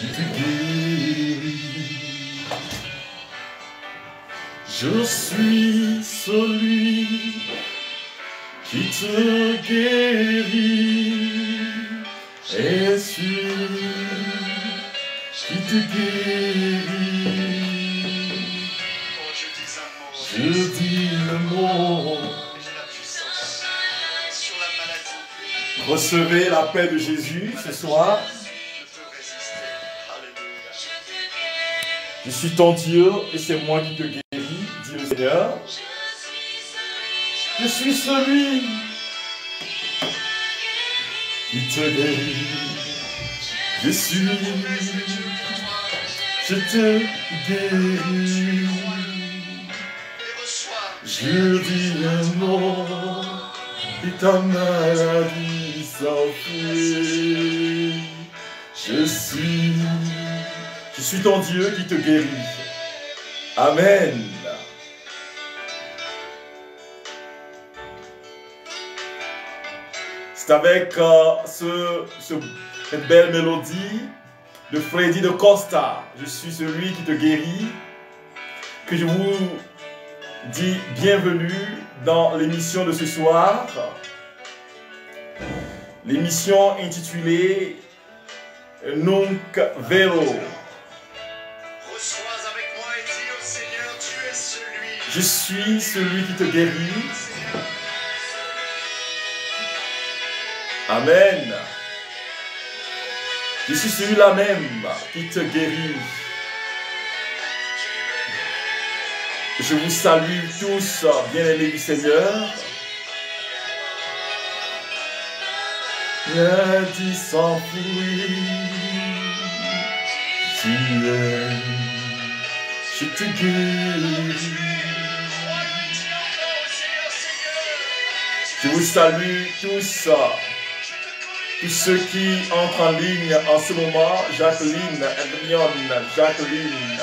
te guérit. Je suis celui qui te guérit. Et celui qui te guérit. Je dis le mot. Recevez la paix de Jésus ce soir. Je suis ton Dieu et c'est moi qui te guéris, dit le Seigneur. Je suis celui qui te guérit. Je te guéris. Je dis un mot et ta maladie s'enfuit. Je suis ton Dieu qui te guérit. Amen. C'est avec cette belle mélodie de Freddy de Costa, je suis celui qui te guérit, que je vous dis bienvenue dans l'émission de ce soir. L'émission intitulée Nunc Vero. Je suis celui qui te guérit. Amen. Je suis celui-là même qui te guérit. Je vous salue tous, bien-aimés du Seigneur. La dit s'enfuit. Tu es, je te guéris. Je vous salue tous. Tous ceux qui entrent en ligne en ce moment, Jacqueline, Hermione, Jacqueline,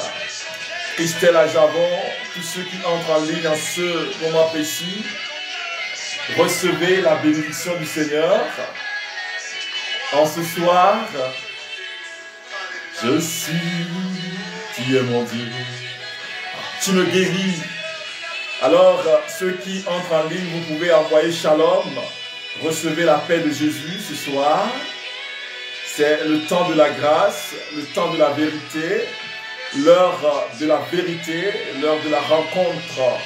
Christelle Ajavon, tous ceux qui entrent en ligne en ce moment précis, recevez la bénédiction du Seigneur. En ce soir, je suis, tu es mon Dieu, tu me guéris. Alors, ceux qui entrent en ligne, vous pouvez envoyer Shalom. Recevez la paix de Jésus ce soir. C'est le temps de la grâce, le temps de la vérité, l'heure de la vérité, l'heure de la rencontre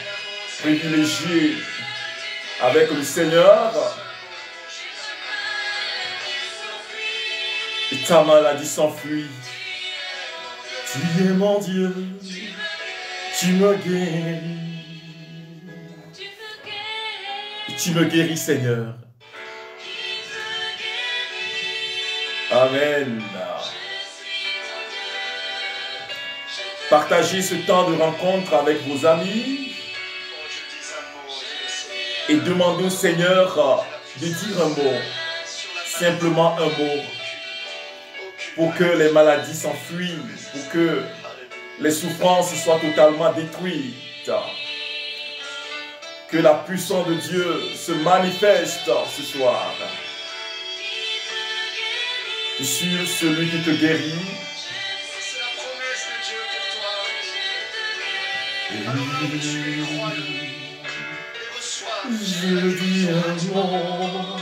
privilégiée avec le Seigneur. Et ta maladie s'enfuit. Tu es mon Dieu, tu me guéris. Tu me guéris, Seigneur. Amen. Partagez ce temps de rencontre avec vos amis et demandez au Seigneur de dire un mot, simplement un mot, pour que les maladies s'enfuient, pour que les souffrances soient totalement détruites, que la puissance de Dieu se manifeste ce soir. Je suis celui qui te guérit. Je dis un mot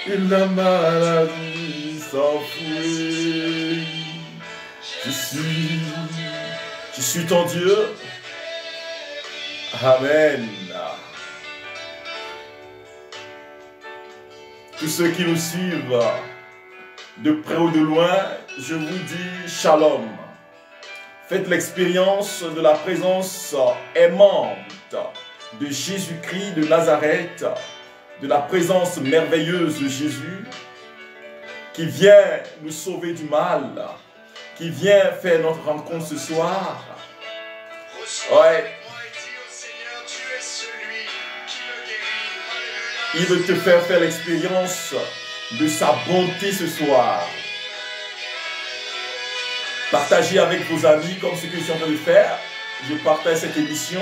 et la maladie s'enfuit. Je suis ton Dieu. Amen. Tous ceux qui nous suivent de près ou de loin, je vous dis shalom. Faites l'expérience de la présence aimante de Jésus-Christ de Nazareth, de la présence merveilleuse de Jésus qui vient nous sauver du mal, qui vient faire notre rencontre ce soir. Ouais. Il veut te faire l'expérience de sa bonté ce soir. Partagez avec vos amis comme ce que je suis en train de faire. Je partage cette émission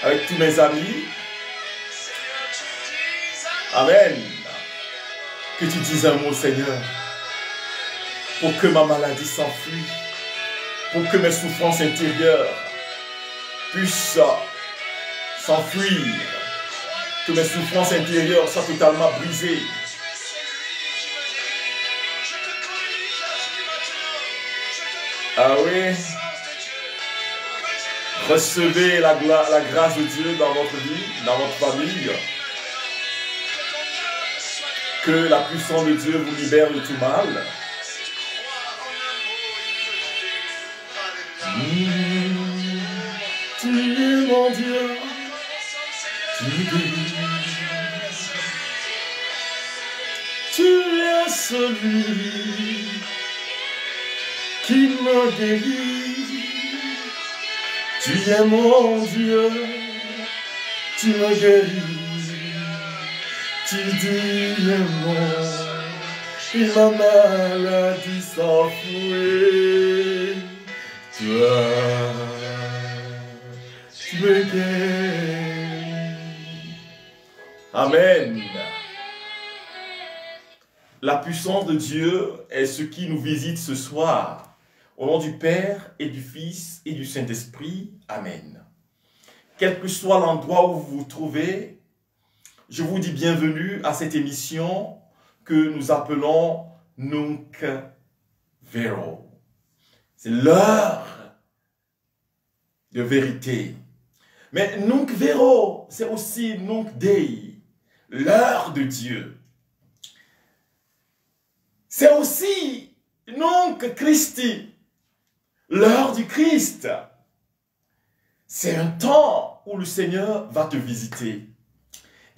avec tous mes amis. Amen. Que tu dises un mot, Seigneur. pour que ma maladie s'enfuit, pour que mes souffrances intérieures puissent s'enfuir, que mes souffrances intérieures soient totalement brisées. Ah oui, recevez la grâce de Dieu dans votre vie, dans votre famille. Que la puissance de Dieu vous libère de tout mal. Tu es mon Dieu, tu guéris. Tu es celui qui me guérit. Tu es mon Dieu, tu me guéris. Tu dis le mot, et ma maladie s'enfuit. Toi, tu me guéris. Amen. La puissance de Dieu est ce qui nous visite ce soir. Au nom du Père et du Fils et du Saint-Esprit. Amen. Quel que soit l'endroit où vous vous trouvez, je vous dis bienvenue à cette émission que nous appelons Nunc Vero. C'est l'heure de vérité. Mais Nunc Vero, c'est aussi Nunc Dei, l'heure de Dieu. C'est aussi Nunc Christi, l'heure du Christ. C'est un temps où le Seigneur va te visiter.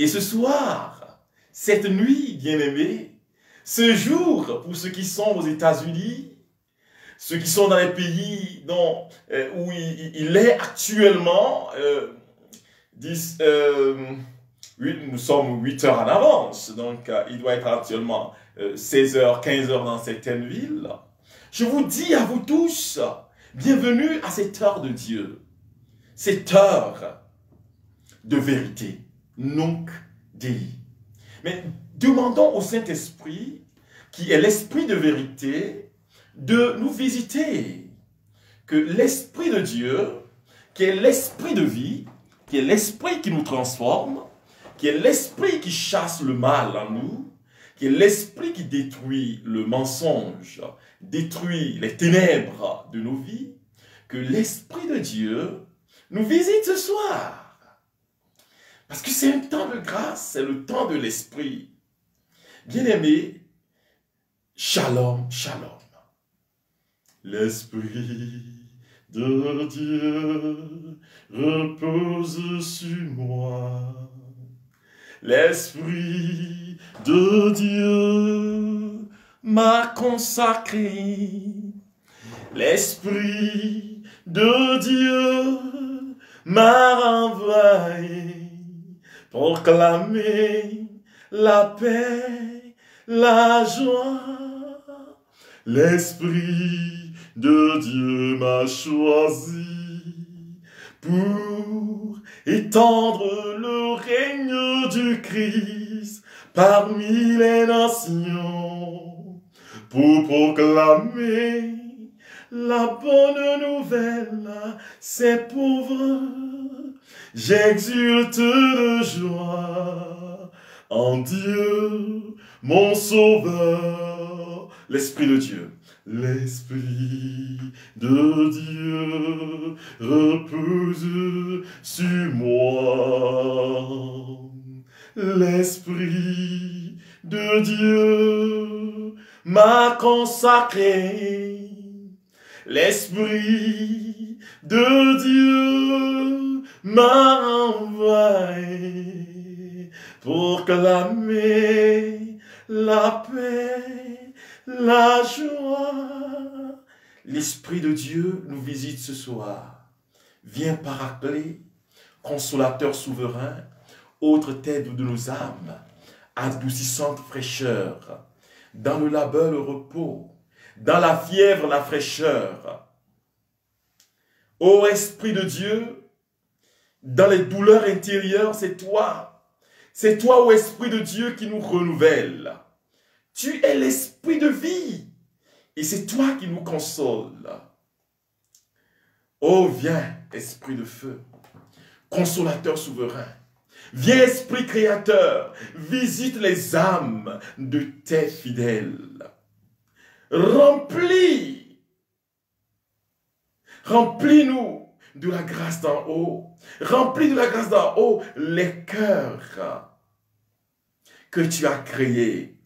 Et ce soir, cette nuit, bien-aimés, ce jour, pour ceux qui sont aux États-Unis, ceux qui sont dans les pays où il est actuellement, nous sommes 8 heures en avance, donc il doit être actuellement 16 heures, 15 heures dans certaines villes. Je vous dis à vous tous, bienvenue à cette heure de Dieu, cette heure de vérité. Nunc Dei. Mais demandons au Saint-Esprit, qui est l'Esprit de vérité, de nous visiter. Que l'Esprit de Dieu, qui est l'Esprit de vie, qui est l'Esprit qui nous transforme, qui est l'Esprit qui chasse le mal en nous, qui est l'Esprit qui détruit le mensonge, détruit les ténèbres de nos vies, que l'Esprit de Dieu nous visite ce soir. Parce que c'est un temps de grâce, c'est le temps de l'Esprit. Bien-aimés, shalom, shalom. L'Esprit de Dieu repose sur moi. L'Esprit de Dieu m'a consacré. L'Esprit de Dieu m'a envoyé pour clamer la paix, la joie. L'Esprit de Dieu m'a choisi pour étendre le règne du Christ parmi les nations, pour proclamer la bonne nouvelle à ces pauvres. J'exulte de joie en Dieu, mon Sauveur. L'Esprit de Dieu. L'Esprit de Dieu repose sur moi. L'Esprit de Dieu m'a consacré. L'Esprit de Dieu m'a envoyé pour clamer la paix, la joie. L'Esprit de Dieu nous visite ce soir. Viens Paraclet, consolateur souverain, autre tête de nos âmes, adoucissante fraîcheur, dans le labeur le repos, dans la fièvre la fraîcheur. Ô Esprit de Dieu, dans les douleurs intérieures, c'est toi, ô Esprit de Dieu, qui nous renouvelle. Tu es l'Esprit de vie. Et c'est toi qui nous consoles. Oh, viens, Esprit de feu, consolateur souverain. Viens, Esprit créateur, visite les âmes de tes fidèles. Remplis-nous de la grâce d'en haut. Remplis de la grâce d'en haut les cœurs que tu as créés.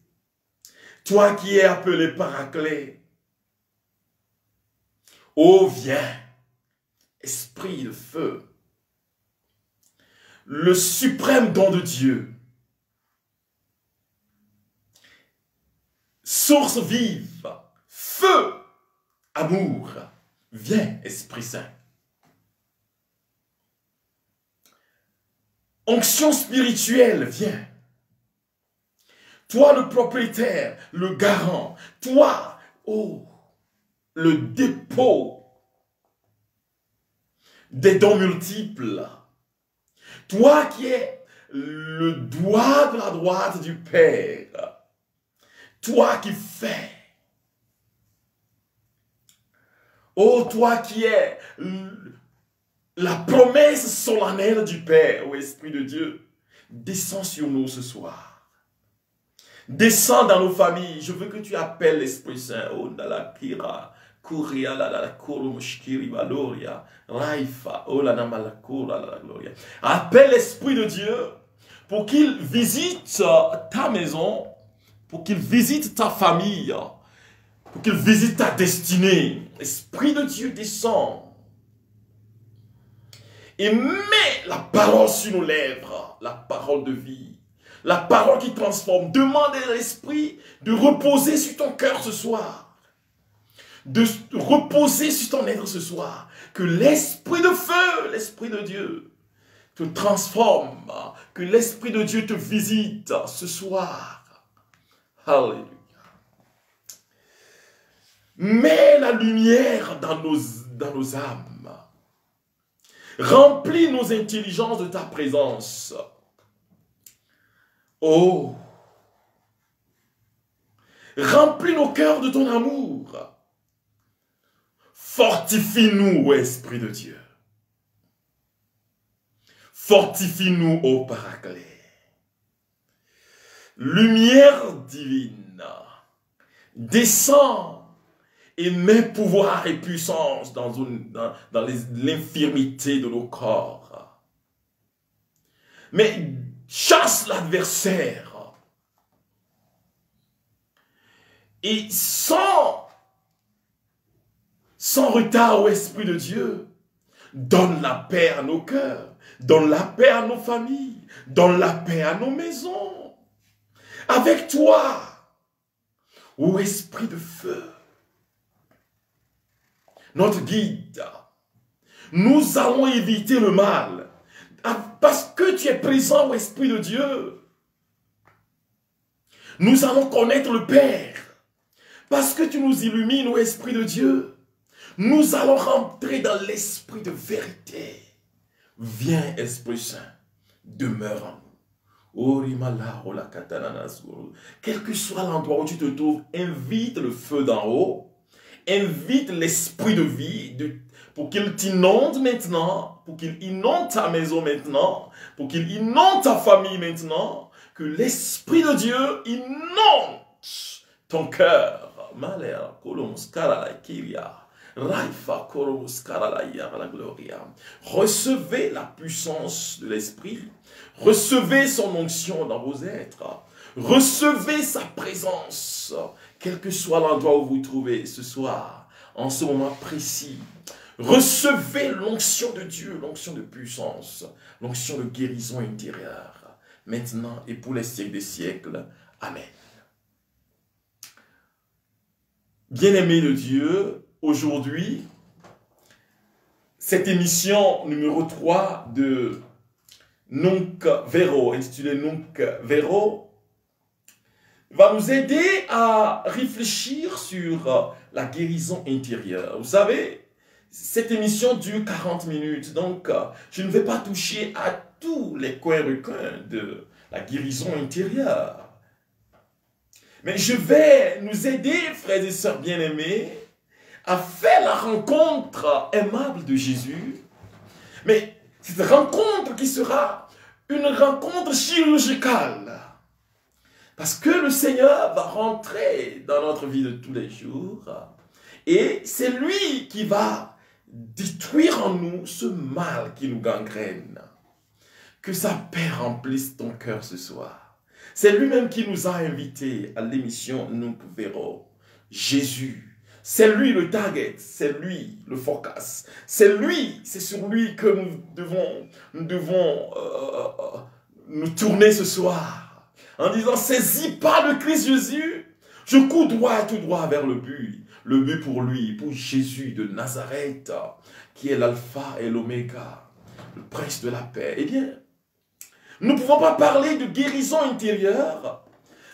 Toi qui es appelé Paraclet. Oh, viens, Esprit de feu, le suprême don de Dieu, source vive, feu, amour, viens, Esprit Saint. Onction spirituelle, viens. Toi le propriétaire, le garant, toi, oh, le dépôt des dons multiples. Toi qui es le doigt de la droite du Père. Toi qui fais. Oh, toi qui es la promesse solennelle du Père, ô Esprit de Dieu, descends sur nous ce soir. Descends dans nos familles. Je veux que tu appelles l'Esprit Saint. Oh, la kira, kuria, la koromushkiri, valoria, raifa, oh, la namalakura, la gloria. Appelle l'Esprit de Dieu pour qu'il visite ta maison, pour qu'il visite ta famille, pour qu'il visite ta destinée. Esprit de Dieu descend et met la parole sur nos lèvres, la parole de vie. La parole qui transforme. Demande à l'Esprit de reposer sur ton cœur ce soir. De reposer sur ton être ce soir. Que l'Esprit de feu, l'Esprit de Dieu, te transforme. Que l'Esprit de Dieu te visite ce soir. Alléluia. Mets la lumière dans nos âmes. Remplis nos intelligences de ta présence. Oh, remplis nos cœurs de ton amour. Fortifie-nous, ô Esprit de Dieu. Fortifie-nous, ô Paraclet. Lumière divine, descends et mets pouvoir et puissance dans l'infirmité de nos corps. Mais chasse l'adversaire. Et sans retard au Esprit de Dieu, donne la paix à nos cœurs, donne la paix à nos familles, donne la paix à nos maisons. Avec toi, ô Esprit de feu, notre guide, nous allons éviter le mal. Parce que tu es présent au Esprit de Dieu. Nous allons connaître le Père. Parce que tu nous illumines au Esprit de Dieu. Nous allons rentrer dans l'esprit de vérité. Viens, Esprit Saint, demeure en nous. Quel que soit l'endroit où tu te trouves, invite le feu d'en haut. Invite l'esprit de vie pour qu'il t'inonde maintenant, pour qu'il inonde ta maison maintenant, pour qu'il inonde ta famille maintenant, que l'Esprit de Dieu inonde ton cœur. Recevez la puissance de l'Esprit, recevez son onction dans vos êtres, recevez sa présence, quel que soit l'endroit où vous vous trouvez ce soir, en ce moment précis. Recevez l'onction de Dieu, l'onction de puissance, l'onction de guérison intérieure, maintenant et pour les siècles des siècles. Amen. Bien-aimés de Dieu, aujourd'hui, cette émission numéro 3 de Nunc Vero, intitulée Nunc Vero, va nous aider à réfléchir sur la guérison intérieure. Vous savez, cette émission dure 40 minutes, donc je ne vais pas toucher à tous les coins recoins de la guérison intérieure. Mais je vais nous aider, frères et sœurs bien-aimés, à faire la rencontre aimable de Jésus. Mais cette rencontre qui sera une rencontre chirurgicale. Parce que le Seigneur va rentrer dans notre vie de tous les jours. Et c'est lui qui va détruire en nous ce mal qui nous gangrène. Que sa paix remplisse ton cœur ce soir. C'est lui-même qui nous a invités à l'émission Nous verrons. Jésus, c'est lui le target, c'est lui le focus. C'est lui, c'est sur lui que nous devons nous tourner ce soir. En disant, saisis par le Christ Jésus, je cours droit et tout droit vers le but. Le but pour lui, pour Jésus de Nazareth, qui est l'alpha et l'oméga, le prince de la paix. Eh bien, nous ne pouvons pas parler de guérison intérieure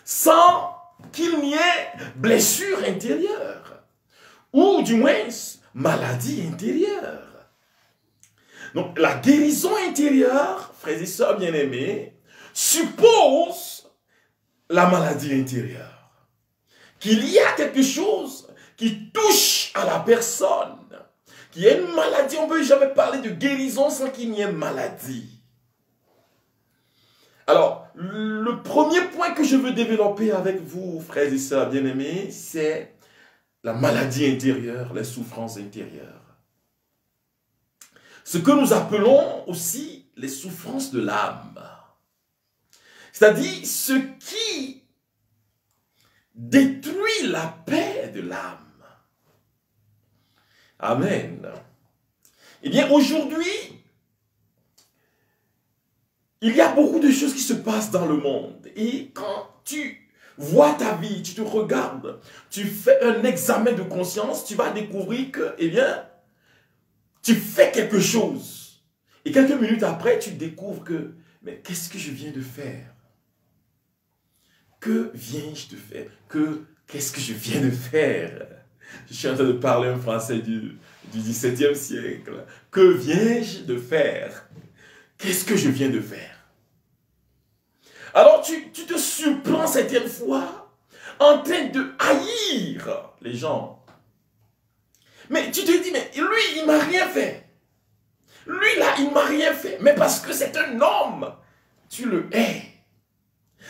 sans qu'il n'y ait blessure intérieure, ou du moins maladie intérieure. Donc la guérison intérieure, frères et sœurs bien-aimés, suppose la maladie intérieure. Qu'il y a quelque chose qui touche à la personne, qu'il y a une maladie, on ne peut jamais parler de guérison sans qu'il n'y ait maladie. Alors, le premier point que je veux développer avec vous, frères et sœurs bien-aimés, c'est la maladie intérieure, les souffrances intérieures. Ce que nous appelons aussi les souffrances de l'âme. C'est-à-dire ce qui détruit la paix de l'âme. Amen. Eh bien, aujourd'hui, il y a beaucoup de choses qui se passent dans le monde. Et quand tu vois ta vie, tu te regardes, tu fais un examen de conscience, tu vas découvrir que, eh bien, tu fais quelque chose. Et quelques minutes après, tu découvres que, mais qu'est-ce que je viens de faire? Que viens-je de faire? Qu'est-ce que je viens de faire? Je suis en train de parler un français du XVIIe siècle. Que viens-je de faire? Qu'est-ce que je viens de faire? Alors tu te surprends certaines fois en train de haïr les gens. Mais tu te dis, mais lui, il ne m'a rien fait. Lui, là, il ne m'a rien fait. Mais parce que c'est un homme, tu le hais.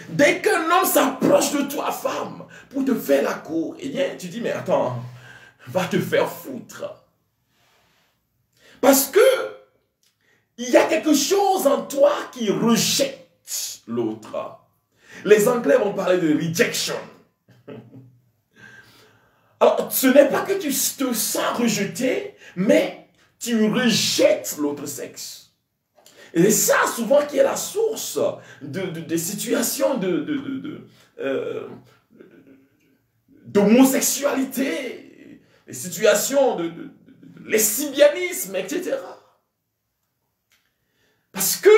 Dès qu'un homme s'approche de toi, femme, pour te faire la cour, eh bien, tu dis, mais attends, va te faire foutre. Parce que il y a quelque chose en toi qui rejette l'autre. Les Anglais vont parler de rejection. Alors, ce n'est pas que tu te sens rejeté, mais tu rejettes l'autre sexe. Et c'est ça souvent qui est la source des situations d'homosexualité, des situations de lesbianisme, etc. Parce que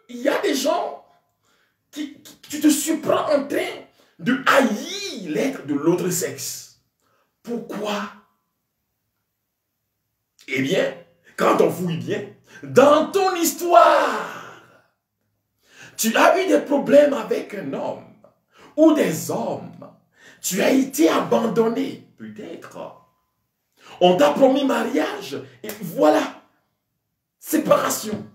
il y a des gens tu te surprends en train de haïr l'être de l'autre sexe. Pourquoi? Eh bien, quand on fouille bien, dans ton histoire, tu as eu des problèmes avec un homme ou des hommes. Tu as été abandonné, peut-être. On t'a promis mariage et voilà, séparation.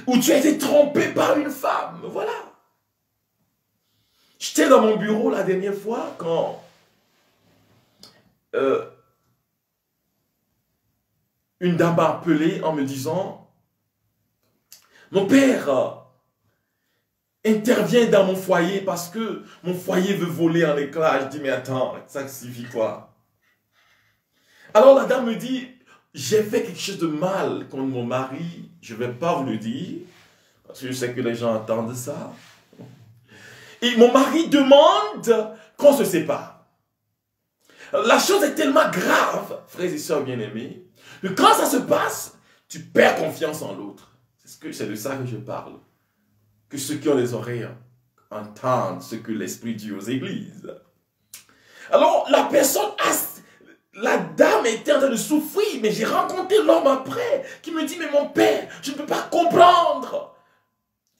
Ou tu as été trompé par une femme, voilà. J'étais dans mon bureau la dernière fois quand une dame m'a appelé en me disant, mon père intervient dans mon foyer parce que mon foyer veut voler en éclats. Je dis, mais attends, ça signifie quoi? Alors la dame me dit, j'ai fait quelque chose de mal contre mon mari, je ne vais pas vous le dire, parce que je sais que les gens entendent ça. Et mon mari demande qu'on se sépare. La chose est tellement grave, frères et sœurs bien-aimés, que quand ça se passe, tu perds confiance en l'autre. C'est de ça que je parle. Que ceux qui ont les oreilles entendent ce que l'Esprit dit aux églises. Alors, la dame était en train de souffrir, mais j'ai rencontré l'homme après qui me dit, mais mon père, je ne peux pas comprendre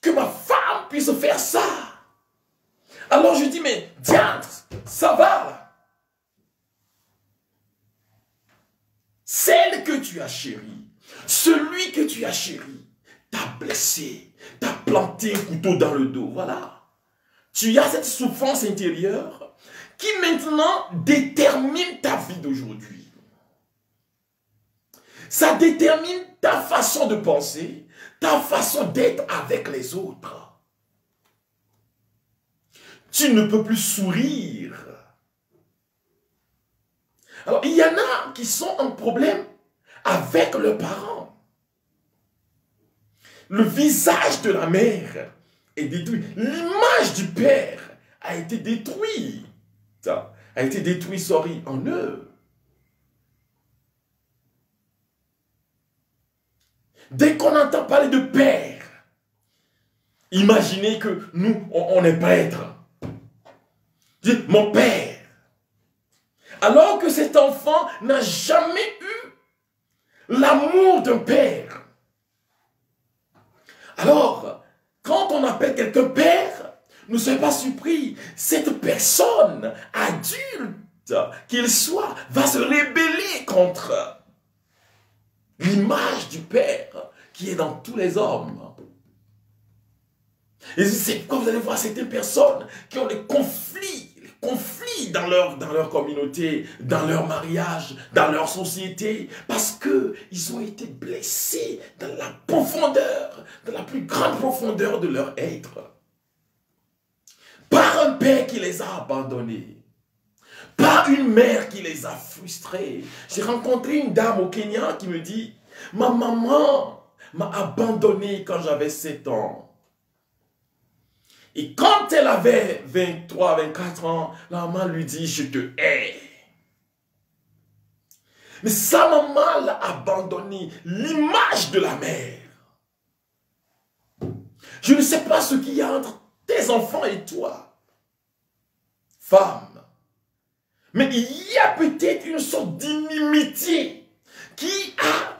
que ma femme puisse faire ça. Alors je dis, mais diantre, ça va là. Celle que tu as chérie, celui que tu as chéri, t'a blessé, t'a planté un couteau dans le dos, voilà. Tu as cette souffrance intérieure qui maintenant détermine ta vie d'aujourd'hui. Ça détermine ta façon de penser, ta façon d'être avec les autres. Tu ne peux plus sourire. Alors, il y en a qui sont en problème avec leurs parents. Le visage de la mère est détruit. L'image du père a été détruite. A été détruit, sorry, en eux. Dès qu'on entend parler de père, imaginez que nous, on est prêtre. Dites, mon père. Alors que cet enfant n'a jamais eu l'amour d'un père. Alors, quand on appelle quelqu'un père, ne soyez pas surpris. Cette personne adulte, qu'il soit, va se rébeller contre l'image du père qui est dans tous les hommes. Et c'est pourquoi vous allez voir certaines personnes qui ont des conflits dans leur communauté, dans leur mariage, dans leur société, parce qu'ils ont été blessés dans la profondeur, dans la plus grande profondeur de leur être. Par un père qui les a abandonnés, par une mère qui les a frustrés. J'ai rencontré une dame au Kenya qui me dit, ma maman m'a abandonné quand j'avais 7 ans. Et quand elle avait 23, 24 ans, la maman lui dit, je te hais. Mais sa maman l'a abandonné, l'image de la mère. Je ne sais pas ce qu'il y a entre tes enfants et toi, femme. Mais il y a peut-être une sorte d'inimitié qui a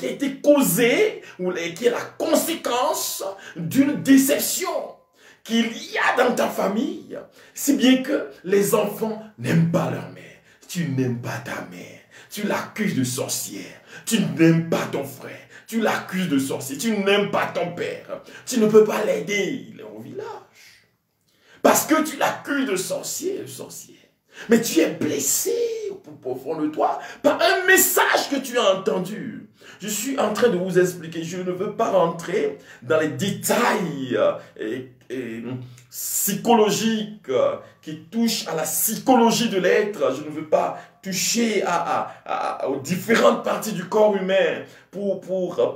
été causée, ou qui est la conséquence d'une déception qu'il y a dans ta famille. Si bien que les enfants n'aiment pas leur mère. Tu n'aimes pas ta mère. Tu l'accuses de sorcière. Tu n'aimes pas ton frère. Tu l'accuses de sorcier. Tu n'aimes pas ton père. Tu ne peux pas l'aider. Il est au village. Parce que tu l'accuses de sorcier, mais tu es blessé au plus profond de toi par un message que tu as entendu. Je suis en train de vous expliquer, je ne veux pas rentrer dans les détails psychologiques qui touchent à la psychologie de l'être. Je ne veux pas toucher aux différentes parties du corps humain pour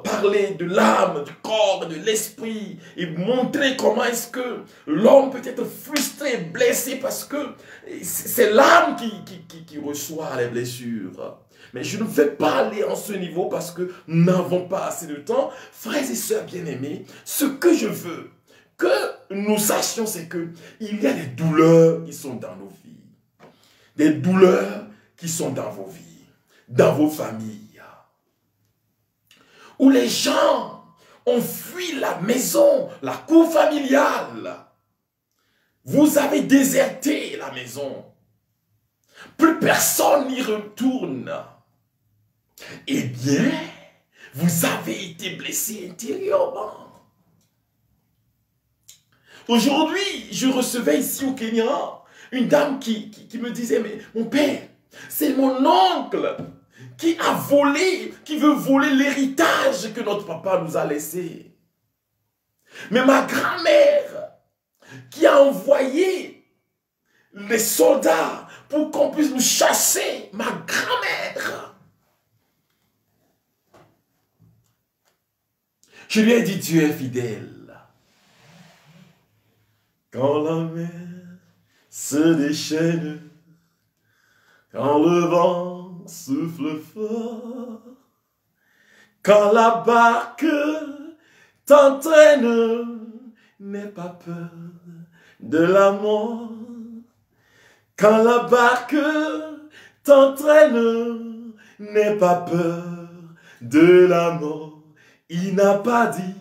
parler de l'âme, du corps, de l'esprit et montrer comment est-ce que l'homme peut être frustré, blessé parce que c'est l'âme qui reçoit les blessures. Mais je ne vais pas aller en ce niveau parce que nous n'avons pas assez de temps. Frères et sœurs bien-aimés, ce que je veux que nous sachions, c'est qu'il y a des douleurs qui sont dans nos vies. Des douleurs qui sont dans vos vies, dans vos familles. Où les gens ont fui la maison, la cour familiale. Vous avez déserté la maison. Plus personne n'y retourne. Eh bien, vous avez été blessé intérieurement. Aujourd'hui, je recevais ici au Kenya une dame qui me disait, mais mon père, c'est mon oncle qui a volé, qui veut voler l'héritage que notre papa nous a laissé. Mais ma grand-mère qui a envoyé les soldats pour qu'on puisse nous chasser, ma grand-mère. Je lui ai dit, Dieu est fidèle. Quand la mer se déchaîne, quand le vent souffle fort, quand la barque t'entraîne, n'aie pas peur de la mort. Quand la barque t'entraîne, n'aie pas peur de la mort. Il n'a pas dit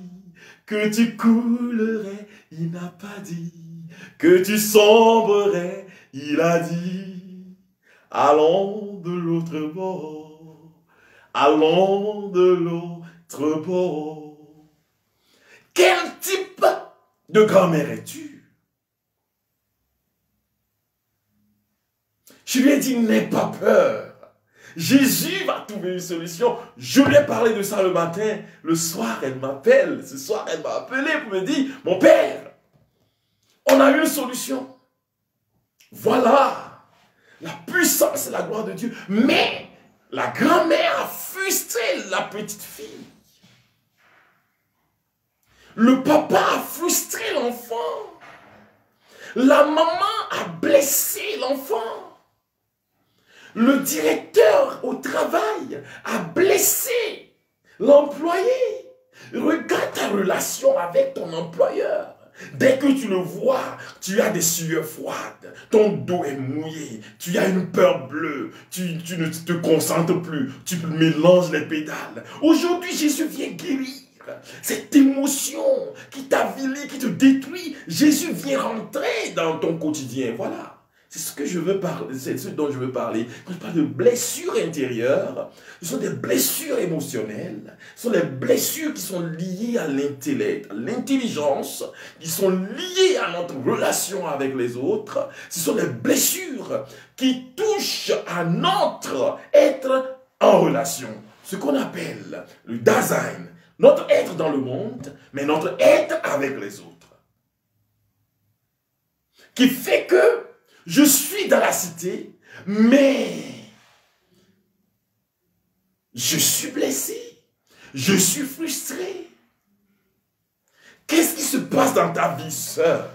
que tu coulerais Il n'a pas dit que tu sombrerais. Il a dit, allons de l'autre bord. Allons de l'autre bord. Quel type de grand-mère es-tu? Je lui ai dit, n'aie pas peur. Jésus va trouver une solution. Je lui ai parlé de ça le matin. Le soir, elle m'appelle. Ce soir, elle m'a appelé pour me dire, mon père, on a une solution. Voilà la puissance et la gloire de Dieu. Mais la grand-mère a frustré la petite fille. Le papa a frustré l'enfant. La maman a blessé l'enfant. Le directeur au travail a blessé l'employé. Regarde ta relation avec ton employeur. Dès que tu le vois, tu as des sueurs froides, ton dos est mouillé, tu as une peur bleue, tu ne te concentres plus, tu mélanges les pédales. Aujourd'hui, Jésus vient guérir cette émotion qui t'avilit, qui te détruit. Jésus vient rentrer dans ton quotidien. Voilà. C'est ce que je veux parler, c'est ce dont je veux parler. Quand je parle de blessures intérieures, ce sont des blessures émotionnelles, ce sont des blessures qui sont liées à l'intellect, à l'intelligence, qui sont liées à notre relation avec les autres. Ce sont des blessures qui touchent à notre être en relation. Ce qu'on appelle le Dasein, notre être dans le monde, mais notre être avec les autres. Qui fait que je suis dans la cité, mais je suis blessé, je suis frustré. Qu'est-ce qui se passe dans ta vie, sœur?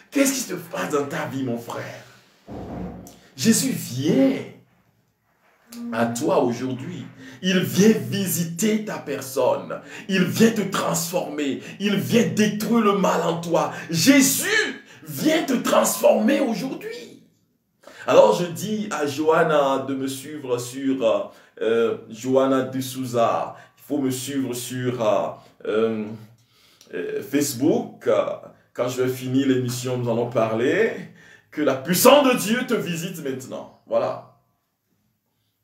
Qu'est-ce qui se passe dans ta vie, mon frère? Jésus vient à toi aujourd'hui. Il vient visiter ta personne. Il vient te transformer. Il vient détruire le mal en toi. Jésus vient te transformer aujourd'hui. Alors je dis à Johanna de me suivre sur Johanna de Souza. Il faut me suivre sur Facebook. Quand je vais finir l'émission, nous allons parler. Que la puissance de Dieu te visite maintenant. Voilà.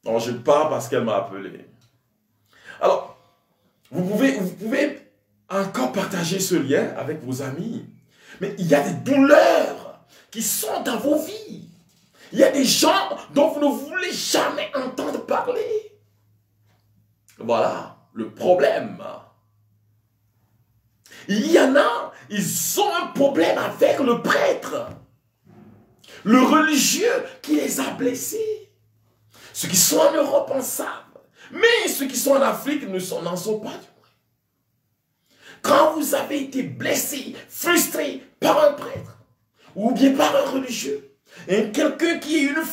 Alors je parle parce qu'elle m'a appelé. Alors, vous pouvez encore partager ce lien avec vos amis. Mais il y a des douleurs qui sont dans vos vies. Il y a des gens dont vous ne voulez jamais entendre parler. Voilà le problème. Il y en a, ils ont un problème avec le prêtre, le religieux qui les a blessés. Ceux qui sont en Europe en savent, mais ceux qui sont en Afrique n'en sont pas du moins. Quand vous avez été blessé, frustré par un prêtre, ou bien par un religieux, et quelqu'un qui est une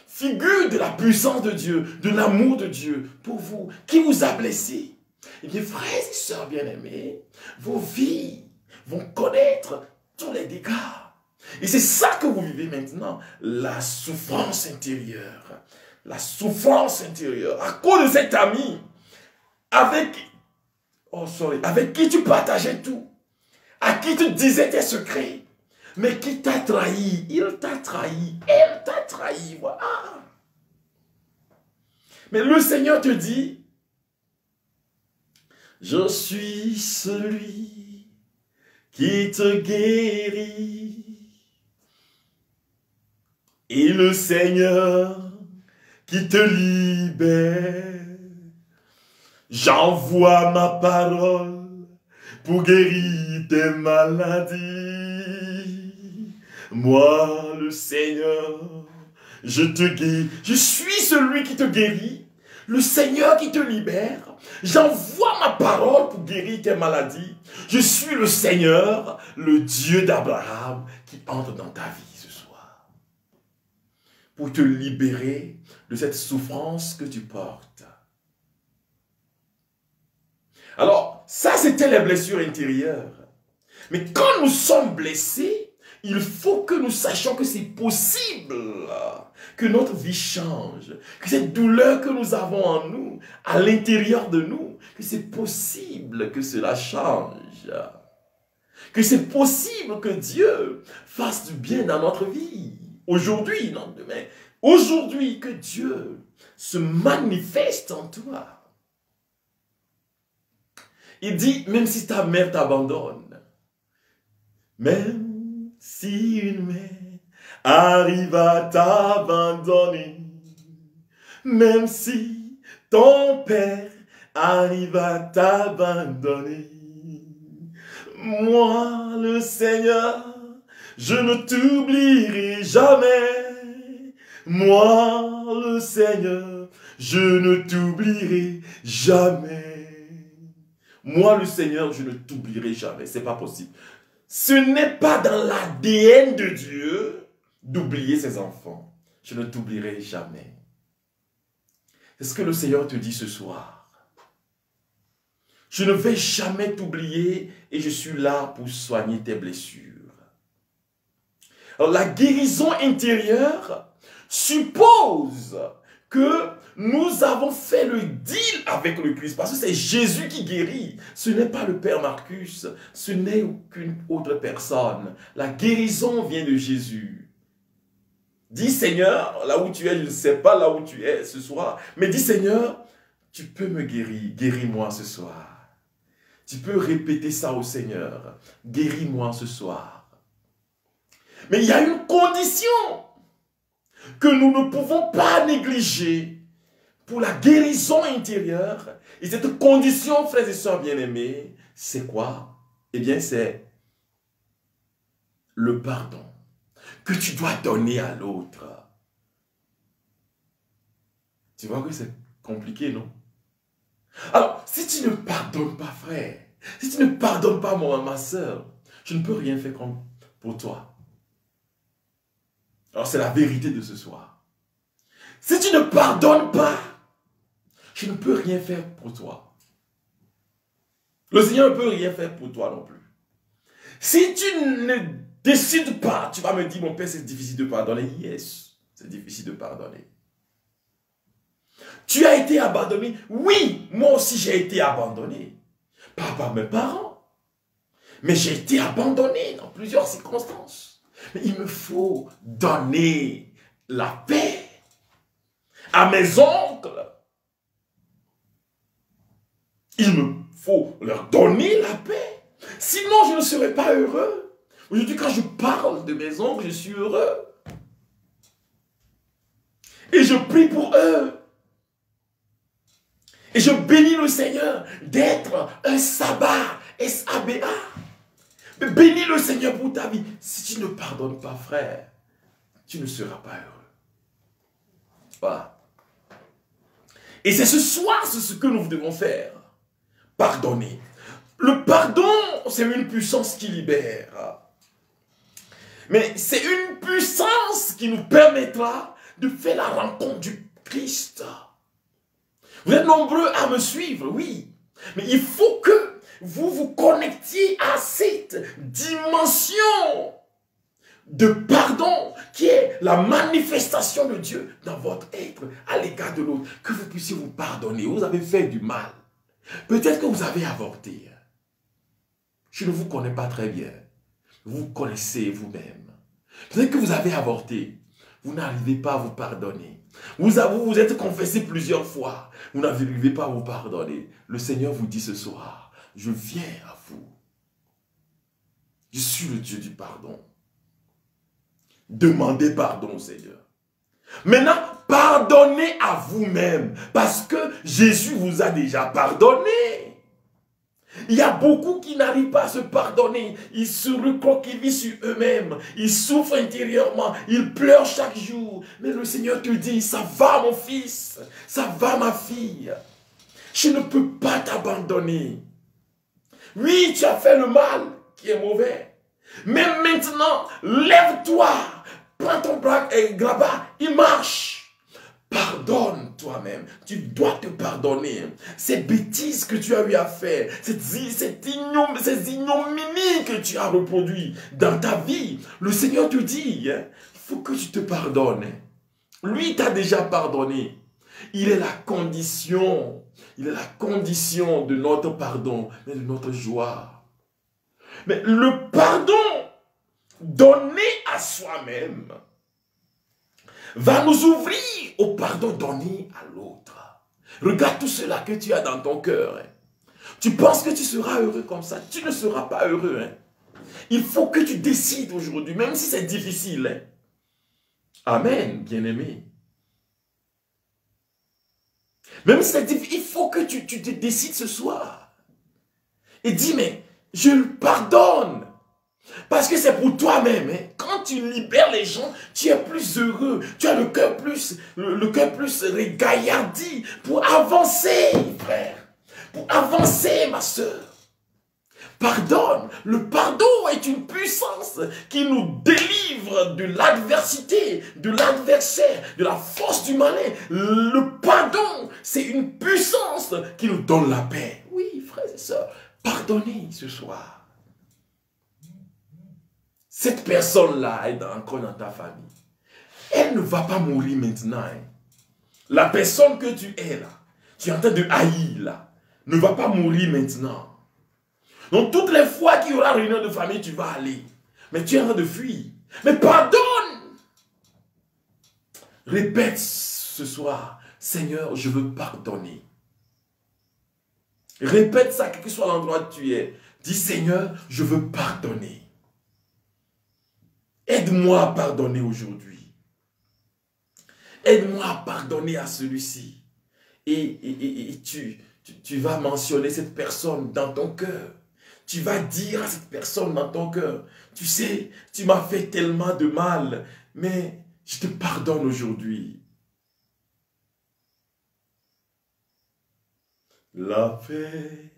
figure de la puissance de Dieu, de l'amour de Dieu pour vous, qui vous a blessé, et bien frères et sœurs bien-aimés, vos vies vont connaître tous les dégâts. Et c'est ça que vous vivez maintenant, la souffrance intérieure. La souffrance intérieure. À cause de cet ami avec qui tu partageais tout, à qui tu disais tes secrets, mais qui t'a trahi, il t'a trahi, elle t'a trahi, voilà. Mais le Seigneur te dit, je suis celui qui te guérit. Et le Seigneur qui te libère. J'envoie ma parole pour guérir tes maladies. Moi, le Seigneur, je te guéris. Je suis celui qui te guérit. Le Seigneur qui te libère. J'envoie ma parole pour guérir tes maladies. Je suis le Seigneur, le Dieu d'Abraham qui entre dans ta vie ce soir. Pour te libérer de cette souffrance que tu portes. Alors, ça c'était les blessures intérieures. Mais quand nous sommes blessés, il faut que nous sachions que c'est possible que notre vie change, que cette douleur que nous avons en nous, à l'intérieur de nous, que c'est possible que cela change. Que c'est possible que Dieu fasse du bien dans notre vie. Aujourd'hui, non demain. Aujourd'hui, que Dieu se manifeste en toi. Il dit, même si ta mère t'abandonne, même si une mère arrive à t'abandonner, même si ton père arrive à t'abandonner, moi, le Seigneur, je ne t'oublierai jamais. Moi, le Seigneur, je ne t'oublierai jamais. Moi, le Seigneur, je ne t'oublierai jamais. C'est pas possible. Ce n'est pas dans l'ADN de Dieu d'oublier ses enfants. Je ne t'oublierai jamais. C'est ce que le Seigneur te dit ce soir. Je ne vais jamais t'oublier et je suis là pour soigner tes blessures. Alors, la guérison intérieure suppose que nous avons fait le deal avec le Christ. Parce que c'est Jésus qui guérit. Ce n'est pas le Père Marcus. Ce n'est aucune autre personne. La guérison vient de Jésus. Dis Seigneur, là où tu es, je ne sais pas là où tu es ce soir. Mais dis Seigneur, tu peux me guérir. Guéris-moi ce soir. Tu peux répéter ça au Seigneur. Guéris-moi ce soir. Mais il y a une condition que nous ne pouvons pas négliger pour la guérison intérieure. Et cette condition, frères et sœurs bien-aimés, c'est quoi? Eh bien, c'est le pardon que tu dois donner à l'autre. Tu vois que c'est compliqué, non? Alors, si tu ne pardonnes pas, frère, si tu ne pardonnes pas, ma soeur, je ne peux rien faire pour toi. Alors, c'est la vérité de ce soir. Si tu ne pardonnes pas, je ne peux rien faire pour toi. Le Seigneur ne peut rien faire pour toi non plus. Si tu ne décides pas, tu vas me dire, mon Père, c'est difficile de pardonner. Yes, c'est difficile de pardonner. Tu as été abandonné. Oui, moi aussi j'ai été abandonné. Pas par mes parents. Mais j'ai été abandonné dans plusieurs circonstances. Mais il me faut donner la paix à mes oncles. Il me faut leur donner la paix. Sinon, je ne serai pas heureux. Aujourd'hui, quand je parle de mes oncles, je suis heureux. Et je prie pour eux. Et je bénis le Seigneur d'être un sabbat, S-A-B-A. Mais bénis le Seigneur pour ta vie. Si tu ne pardonnes pas, frère, tu ne seras pas heureux. Voilà. Et c'est ce soir, c'est ce que nous devons faire. Pardonner. Le pardon, c'est une puissance qui libère. Mais c'est une puissance qui nous permettra de faire la rencontre du Christ. Vous êtes nombreux à me suivre, oui. Mais il faut que vous vous connectiez à cette dimension de pardon qui est la manifestation de Dieu dans votre être à l'égard de l'autre. Que vous puissiez vous pardonner. Vous avez fait du mal. Peut-être que vous avez avorté. Je ne vous connais pas très bien. Vous connaissez vous-même. Peut-être que vous avez avorté. Vous n'arrivez pas à vous pardonner. Vous êtes confessé plusieurs fois. Vous n'arrivez pas à vous pardonner. Le Seigneur vous dit ce soir, je viens à vous. Je suis le Dieu du pardon. Demandez pardon au Seigneur. Maintenant, pardonnez à vous-même. Parce que Jésus vous a déjà pardonné. Il y a beaucoup qui n'arrivent pas à se pardonner. Ils se recroquevillent sur eux-mêmes. Ils souffrent intérieurement. Ils pleurent chaque jour. Mais le Seigneur te dit, ça va mon fils. Ça va ma fille. Je ne peux pas t'abandonner. Oui, tu as fait le mal qui est mauvais. Mais maintenant, lève-toi. Prends ton grabat. Il marche. Pardonne toi-même. Tu dois te pardonner. Ces bêtises que tu as eu à faire, ces ignominies que tu as reproduites dans ta vie, le Seigneur te dit, il faut que tu te pardonnes. Lui t'a déjà pardonné. Il est la condition de notre pardon, mais de notre joie. Mais le pardon donné à soi-même va nous ouvrir au pardon donné à l'autre. Regarde tout cela que tu as dans ton cœur. Hein. Tu penses que tu seras heureux comme ça. Tu ne seras pas heureux. Hein. Il faut que tu décides aujourd'hui, même si c'est difficile. Hein. Amen, bien-aimé. Même si c'est difficile, il faut que tu te décides ce soir. Et dis, mais je le pardonne. Parce que c'est pour toi-même. Hein. Quand tu libères les gens, tu es plus heureux. Tu as le cœur plus régaillardi pour avancer, frère. Pour avancer, ma soeur. Pardonne. Le pardon est une puissance qui nous délivre de l'adversité, de l'adversaire, de la force du malin. Le pardon, c'est une puissance qui nous donne la paix. Oui, frères et sœurs, pardonnez ce soir. Cette personne-là est encore dans ta famille. Elle ne va pas mourir maintenant. Hein. La personne que tu es là, tu es en train de haïr là, ne va pas mourir maintenant. Donc toutes les fois qu'il y aura réunion de famille, tu vas aller. Mais tu es en train de fuir. Mais pardonne. Répète ce soir, Seigneur, je veux pardonner. Répète ça, quel que soit l'endroit où tu es. Dis, Seigneur, je veux pardonner. Aide-moi à pardonner aujourd'hui. Aide-moi à pardonner à celui-ci. Et tu vas mentionner cette personne dans ton cœur. Tu vas dire à cette personne dans ton cœur, tu sais, tu m'as fait tellement de mal, mais je te pardonne aujourd'hui. La paix,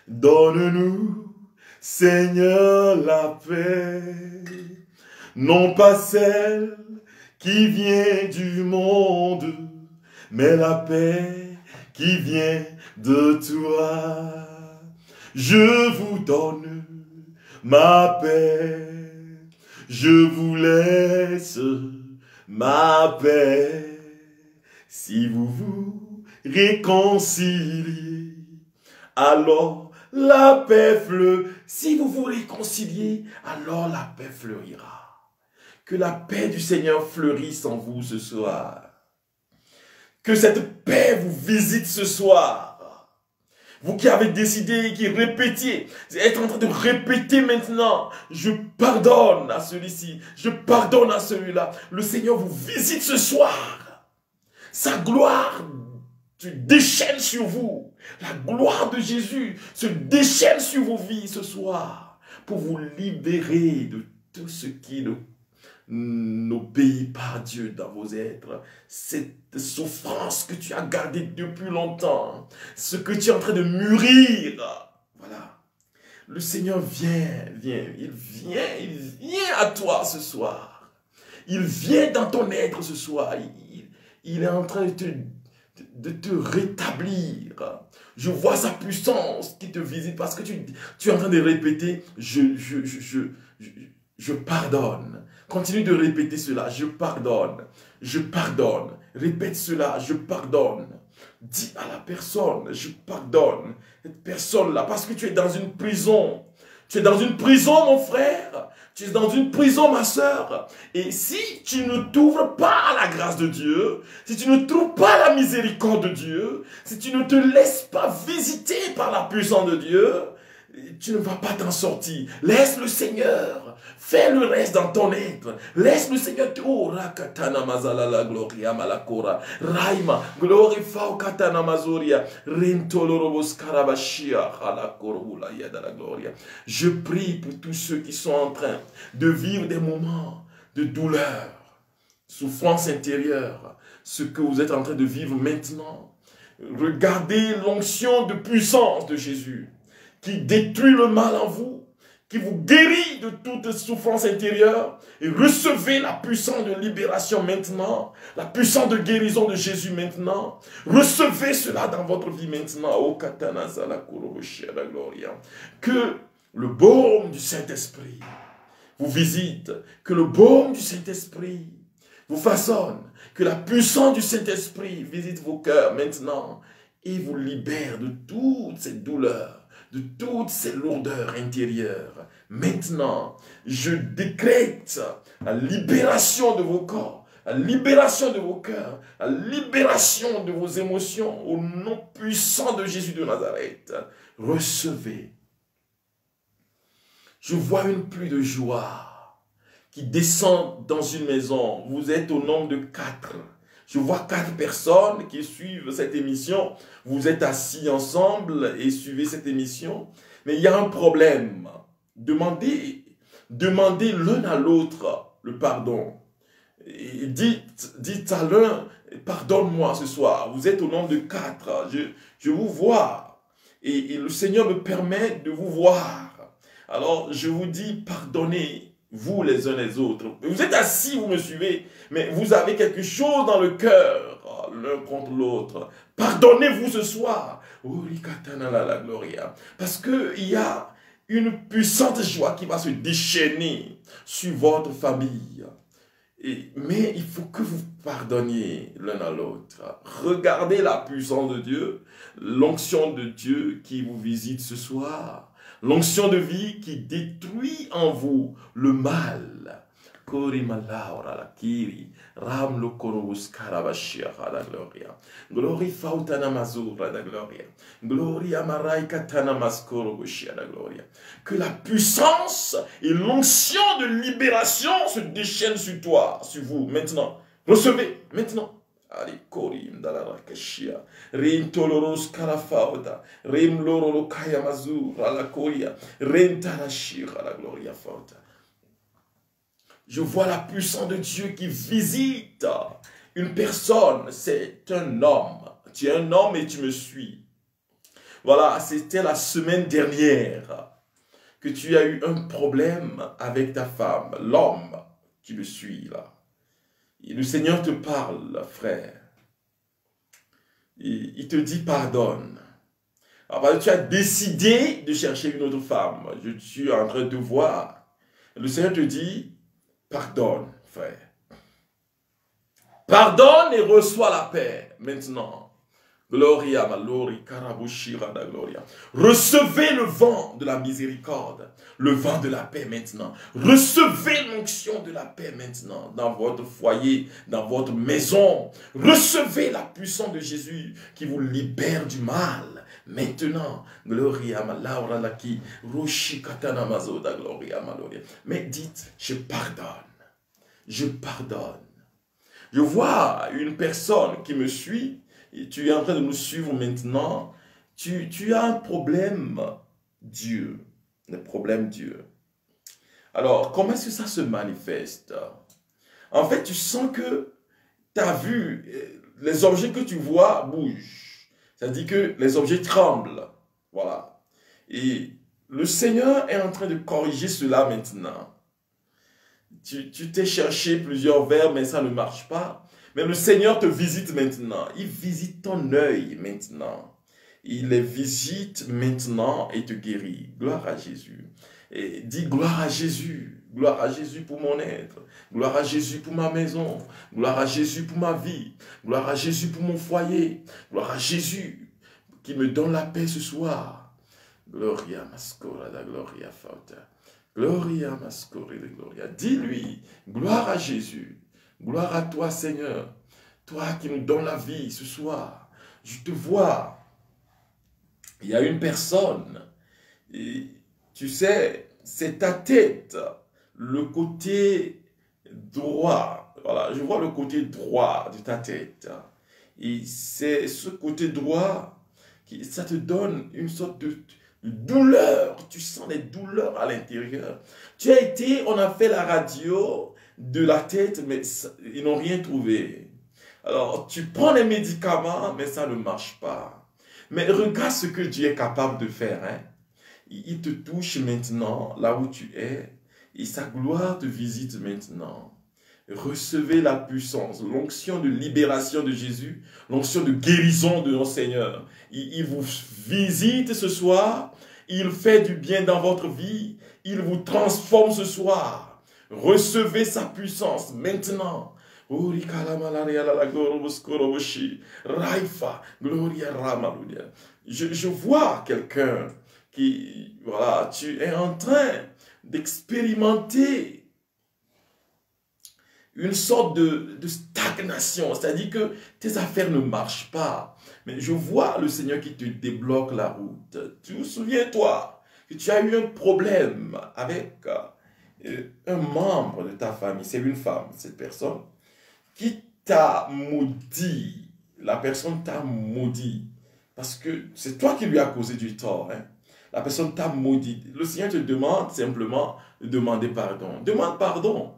donne-nous, Seigneur, la paix, non pas celle qui vient du monde, mais la paix qui vient de toi. Je vous donne ma paix, je vous laisse ma paix. Si vous vous réconciliez, alors la paix fleurit. Si vous vous réconciliez, alors la paix fleurira. Que la paix du Seigneur fleurisse en vous ce soir. Que cette paix vous visite ce soir. Vous qui avez décidé, qui répétiez, être en train de répéter maintenant, je pardonne à celui-ci, je pardonne à celui-là. Le Seigneur vous visite ce soir. Sa gloire se déchaîne sur vous. La gloire de Jésus se déchaîne sur vos vies ce soir pour vous libérer de tout ce qui n'obéit pas à Dieu dans vos êtres. Cette souffrance que tu as gardée depuis longtemps, ce que tu es en train de mûrir. Voilà. Le Seigneur il vient à toi ce soir. Il vient dans ton être ce soir. Il est en train de te rétablir. Je vois sa puissance qui te visite parce que tu es en train de répéter, je pardonne. Continue de répéter cela, je pardonne, je pardonne. Répète cela, je pardonne. Dis à la personne, je pardonne. Cette personne-là, parce que tu es dans une prison. Tu es dans une prison, mon frère. Tu es dans une prison, ma soeur. Et si tu ne t'ouvres pas à la grâce de Dieu, si tu ne trouves pas la miséricorde de Dieu, si tu ne te laisses pas visiter par la puissance de Dieu, tu ne vas pas t'en sortir. Laisse le Seigneur. Fais le reste dans ton être. Laisse le Seigneur. Oh, rakatana mazala la gloria malakora. Raima, glorifia katana mazoria. Rintolorobos karabashia halakorula yada la gloria. Je prie pour tous ceux qui sont en train de vivre des moments de douleur, souffrance intérieure, ce que vous êtes en train de vivre maintenant. Regardez l'onction de puissance de Jésus qui détruit le mal en vous, qui vous guérit de toute souffrance intérieure, et recevez la puissance de libération maintenant, la puissance de guérison de Jésus maintenant. Recevez cela dans votre vie maintenant. Oh, katana zala kuroboshia la gloria. Que le baume du Saint-Esprit vous visite, que le baume du Saint-Esprit vous façonne, que la puissance du Saint-Esprit visite vos cœurs maintenant et vous libère de toutes ces douleurs, de toutes ces lourdeurs intérieures. Maintenant, je décrète la libération de vos corps, la libération de vos cœurs, la libération de vos émotions au nom puissant de Jésus de Nazareth. Recevez. Je vois une pluie de joie qui descend dans une maison. Vous êtes au nombre de 4. Je vois 4 personnes qui suivent cette émission. Vous êtes assis ensemble et suivez cette émission. Mais il y a un problème. Demandez l'un à l'autre le pardon. Et dites à l'un, pardonne-moi ce soir. Vous êtes au nombre de 4. Je vous vois. Et le Seigneur me permet de vous voir. Alors, je vous dis, pardonnez, vous les uns les autres. Vous êtes assis, vous me suivez, mais vous avez quelque chose dans le cœur, l'un contre l'autre. Pardonnez-vous ce soir. Parce qu'il y a une puissante joie qui va se déchaîner sur votre famille. Mais il faut que vous pardonniez l'un à l'autre. Regardez la puissance de Dieu, l'onction de Dieu qui vous visite ce soir. L'onction de vie qui détruit en vous le mal. Que la puissance et l'onction de libération se déchaînent sur toi, sur vous, maintenant. Recevez, maintenant. Allez, korim dalalakashia, rim toloros kalafauda, rim loro kaya mazur à la koria, rim tarashir à la gloria fauda. Je vois la puissance de Dieu qui visite une personne, c'est un homme. Tu es un homme et tu me suis. Voilà, c'était la semaine dernière que tu as eu un problème avec ta femme, l'homme qui me suit là. Et le Seigneur te parle, frère. Et il te dit pardonne. Alors, tu as décidé de chercher une autre femme. Je suis en train de voir. Le Seigneur te dit pardonne, frère. Pardonne et reçois la paix maintenant. Gloria malori karabushira da gloria. Recevez le vent de la miséricorde, le vent de la paix maintenant. Recevez l'onction de la paix maintenant dans votre foyer, dans votre maison. Recevez la puissance de Jésus qui vous libère du mal. Maintenant, gloria malaura laki rushi katana mazoda gloria maloria. Mais dites, je pardonne. Je pardonne. Je vois une personne qui me suit. Et tu es en train de nous suivre maintenant. Tu as un problème Dieu. Un problème Dieu. Alors, comment est-ce que ça se manifeste? En fait, tu sens que ta vue, les objets que tu vois bougent. C'est-à-dire que les objets tremblent. Voilà. Et le Seigneur est en train de corriger cela maintenant. Tu t'es cherché plusieurs vers, mais ça ne marche pas. Mais le Seigneur te visite maintenant. Il visite ton œil maintenant. Il les visite maintenant et te guérit. Gloire à Jésus. Et dis gloire à Jésus. Gloire à Jésus pour mon être. Gloire à Jésus pour ma maison. Gloire à Jésus pour ma vie. Gloire à Jésus pour mon foyer. Gloire à Jésus qui me donne la paix ce soir. Gloria mascora da gloria fauta. Gloria mascora da gloria. Dis-lui, gloire à Jésus. Gloire à toi, Seigneur, toi qui nous donnes la vie ce soir. Je te vois. Il y a une personne, et tu sais, c'est ta tête, le côté droit. Voilà, je vois le côté droit de ta tête. Et c'est ce côté droit qui ça te donne une sorte de douleur. Tu sens des douleurs à l'intérieur. Tu as été, on a fait la radio de la tête, mais ils n'ont rien trouvé. Alors, tu prends les médicaments, mais ça ne marche pas. Mais regarde ce que Dieu est capable de faire. Hein? Il te touche maintenant, là où tu es, et sa gloire te visite maintenant. Recevez la puissance, l'onction de libération de Jésus, l'onction de guérison de notre Seigneur. Il vous visite ce soir, il fait du bien dans votre vie, il vous transforme ce soir. Recevez sa puissance maintenant. Je vois quelqu'un qui, voilà, tu es en train d'expérimenter une sorte de stagnation, c'est-à-dire que tes affaires ne marchent pas. Mais je vois le Seigneur qui te débloque la route. Tu te souviens-toi que tu as eu un problème avec un membre de ta famille, c'est une femme, cette personne, qui t'a maudit. La personne t'a maudit. Parce que c'est toi qui lui as causé du tort. Hein. La personne t'a maudit. Le Seigneur te demande simplement de demander pardon. Demande pardon.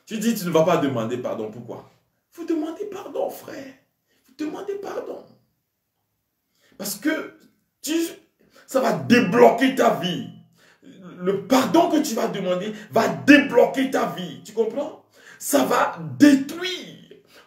Tu dis, tu ne vas pas demander pardon. Pourquoi? Vous demandez pardon, frère. Vous demandez pardon. Parce que ça va débloquer ta vie. Le pardon que tu vas demander va débloquer ta vie. Tu comprends? Ça va détruire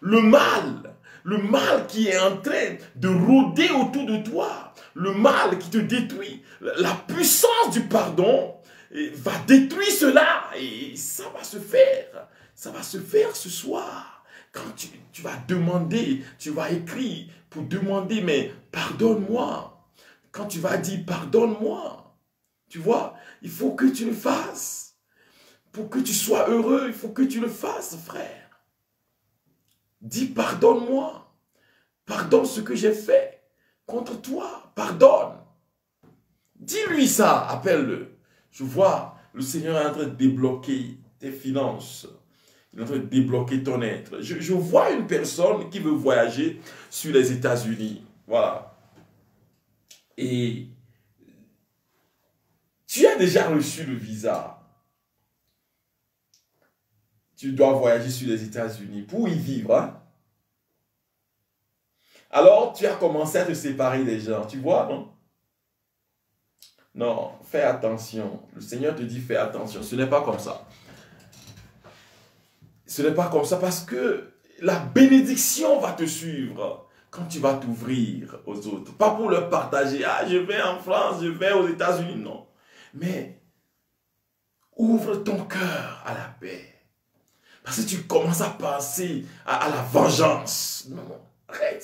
le mal qui est en train de rôder autour de toi. Le mal qui te détruit. La puissance du pardon va détruire cela. Et ça va se faire. Ça va se faire ce soir. Quand tu vas demander, tu vas écrire pour demander, mais pardonne-moi. Quand tu vas dire pardonne-moi, tu vois, il faut que tu le fasses. Pour que tu sois heureux, il faut que tu le fasses, frère. Dis pardonne-moi. Pardonne ce que j'ai fait contre toi. Pardonne. Dis-lui ça, appelle-le. Je vois, le Seigneur est en train de débloquer tes finances. Il est en train de débloquer ton être. Je vois une personne qui veut voyager sur les États-Unis. Voilà. Et tu as déjà reçu le visa. Tu dois voyager sur les États-Unis pour y vivre. Hein? Alors, tu as commencé à te séparer des gens. Tu vois, non? Non, fais attention. Le Seigneur te dit, fais attention. Ce n'est pas comme ça. Ce n'est pas comme ça parce que la bénédiction va te suivre quand tu vas t'ouvrir aux autres. Pas pour leur partager. Ah, je vais en France, je vais aux États-Unis. Non. Mais ouvre ton cœur à la paix. Parce que tu commences à penser à la vengeance. Non, arrête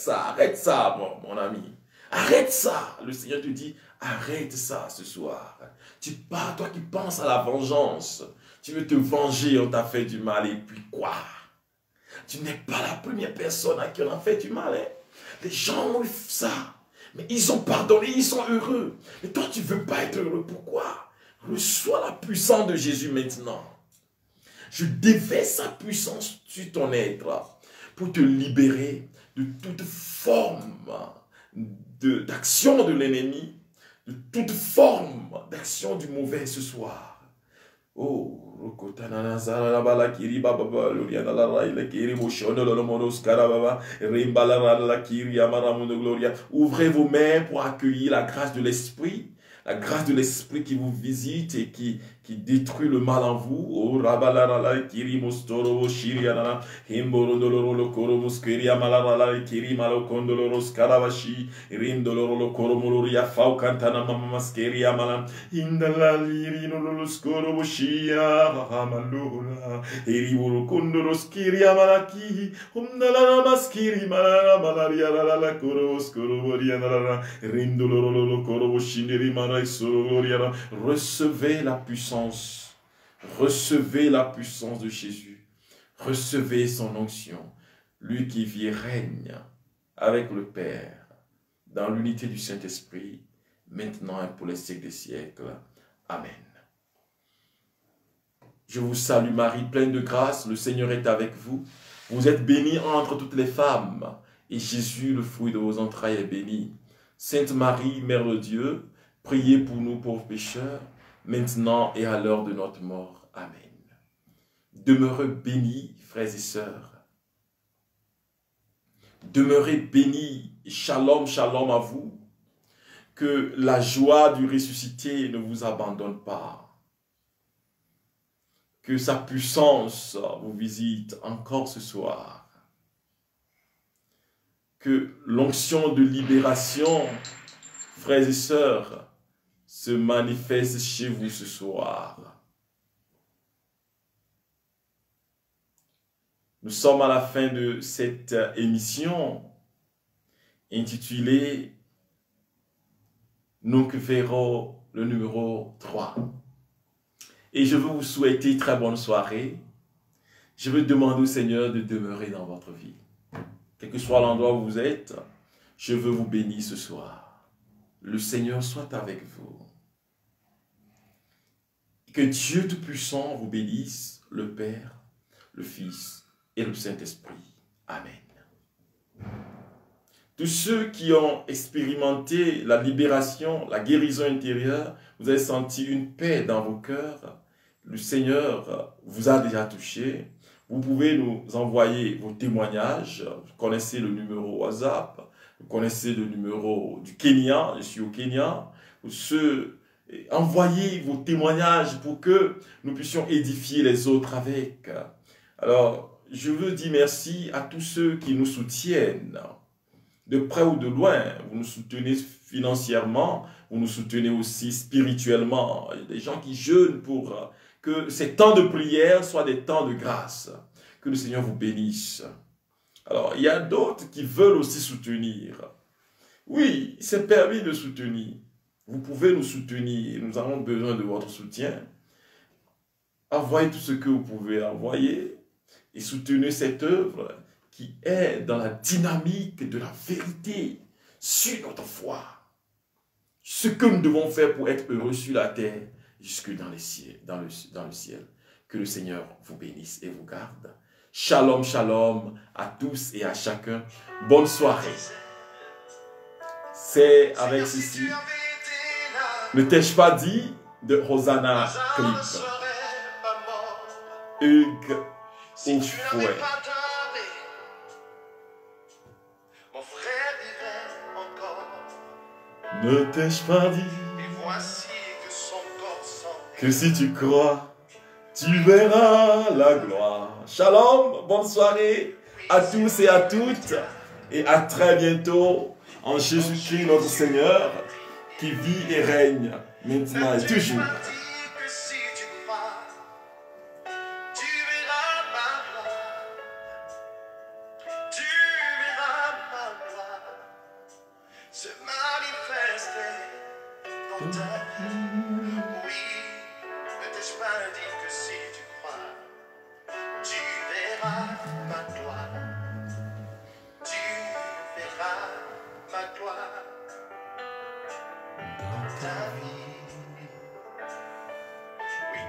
ça, mon ami. Arrête ça. Le Seigneur te dit, arrête ça ce soir. Tu pars, toi qui penses à la vengeance. Tu veux te venger, on t'a fait du mal et puis quoi? Tu n'es pas la première personne à qui on a fait du mal. Hein? Les gens ont fait ça. Mais ils ont pardonné, ils sont heureux. Mais toi, tu ne veux pas être heureux. Pourquoi? Reçois la puissance de Jésus maintenant. Je déverse sa puissance sur ton être pour te libérer de toute forme d'action de l'ennemi, de toute forme d'action du mauvais ce soir. Oh, ouvrez vos mains pour accueillir la grâce de l'Esprit. La grâce de l'Esprit qui vous visite et qui détruit le mal en vous. Oh, rabalarala, kiri mostoro, shiriana, himborondolo, koromuskeria, malarala, kiri malokondolo, skarawashi, rindolo, koromoloria, faukantana, mamaskeria, malam, indalali, no skoro, shia, hamalura, eribolo, kondolo, skiria, malaki, umdala, maskiri, malara, malaria, la koroskoro, riana, rindolo, koroshindiri, recevez la puissance. Recevez la puissance de Jésus. Recevez son onction. Lui qui vit et règne avec le Père dans l'unité du Saint-Esprit, maintenant et pour les siècles des siècles. Amen. Je vous salue Marie, pleine de grâce. Le Seigneur est avec vous. Vous êtes bénie entre toutes les femmes. Et Jésus, le fruit de vos entrailles, est béni. Sainte Marie, Mère de Dieu, priez pour nous pauvres pécheurs, maintenant et à l'heure de notre mort. Amen. Demeurez bénis, frères et sœurs. Demeurez bénis. Shalom, shalom à vous. Que la joie du ressuscité ne vous abandonne pas. Que sa puissance vous visite encore ce soir. Que l'onction de libération, frères et sœurs, se manifeste chez vous ce soir. Nous sommes à la fin de cette émission intitulée « Nous que verrons le numéro 3 ». Et je veux vous souhaiter très bonne soirée. Je veux demander au Seigneur de demeurer dans votre vie. Quel que soit l'endroit où vous êtes, je veux vous bénir ce soir. Le Seigneur soit avec vous. Que Dieu Tout-Puissant vous bénisse, le Père, le Fils et le Saint-Esprit. Amen. Tous ceux qui ont expérimenté la libération, la guérison intérieure, vous avez senti une paix dans vos cœurs. Le Seigneur vous a déjà touché. Vous pouvez nous envoyer vos témoignages. Vous connaissez le numéro WhatsApp. Vous connaissez le numéro du Kenya. Je suis au Kenya. Envoyez vos témoignages pour que nous puissions édifier les autres avec. Alors, je veux dire merci à tous ceux qui nous soutiennent. De près ou de loin, vous nous soutenez financièrement, vous nous soutenez aussi spirituellement. Il y a des gens qui jeûnent pour que ces temps de prière soient des temps de grâce. Que le Seigneur vous bénisse. Alors, il y a d'autres qui veulent aussi soutenir. Oui, c'est permis de soutenir. Vous pouvez nous soutenir. Nous avons besoin de votre soutien. Envoyez tout ce que vous pouvez envoyer et soutenez cette œuvre qui est dans la dynamique de la vérité sur notre foi. Ce que nous devons faire pour être heureux sur la terre jusque dans, dans le ciel. Que le Seigneur vous bénisse et vous garde. Shalom, shalom à tous et à chacun. Bonne soirée. C'est avec ceci. Ne t'ai-je pas dit de Rosanna Clip. Hugues Oufouet. Ne t'ai-je pas dit que si tu crois, tu verras la gloire. Shalom, bonne soirée à tous et à toutes. Et à très bientôt en Jésus-Christ notre Seigneur qui vit et règne maintenant et toujours.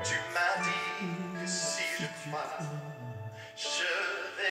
Tu m'as dit que si je crois